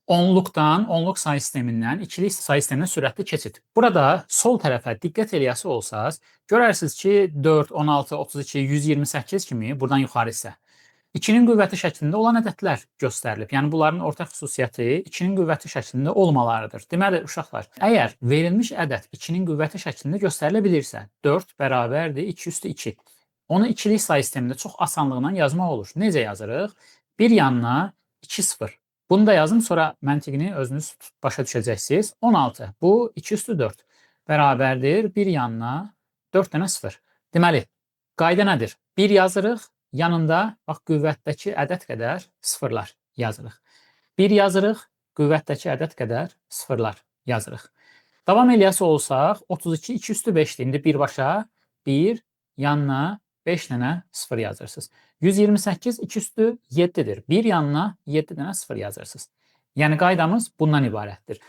Onluqdan, onluq sayı sistemindən ikilik sayı sisteminə sürətli keçid. Burada sol tərəfə diqqət eləyəsi olsaz, görərsiniz ki, 4, 16, 32, 128 kimi buradan yuxarı isə 2-nin qüvvəti şəklində olan ədədlər göstərilib. Yəni bunların ortaq xüsusiyyəti 2-nin qüvvəti şəklində olmalarıdır. Deməli, uşaqlar, əgər verilmiş ədəd 2-nin qüvvəti şəklində göstərilə bilirsə, 4 bərabərdir 2 üstü 2. Onu ikilik sayı sistemində çox asanlıqla yazmaq olur. Necə yazırıq? Bir yanına 2 0. Bunu da yazım, sonra məntiqini özünüz başa düşəcəksiniz. 16. Bu 2 üstü 4 bərabərdir. Bir yanına 4 dənə 0. Deməli, qayda nədir? 1 yazırıq, yanında bax qüvvətdəki ədəd qədər sıfırlar yazırıq. 1 yazırıq, qüvvətdəki ədəd qədər sıfırlar yazırıq. Davam eləyəsi olsaq, 32 2 üstü 5-dir. İndi birbaşa 1 yanına 5 dənə 0 yazırsınız. 128 2 üstü 7-dir. Bir yanına 7 dənə 0 yazırsınız. Yəni qaydamız bundan ibarətdir.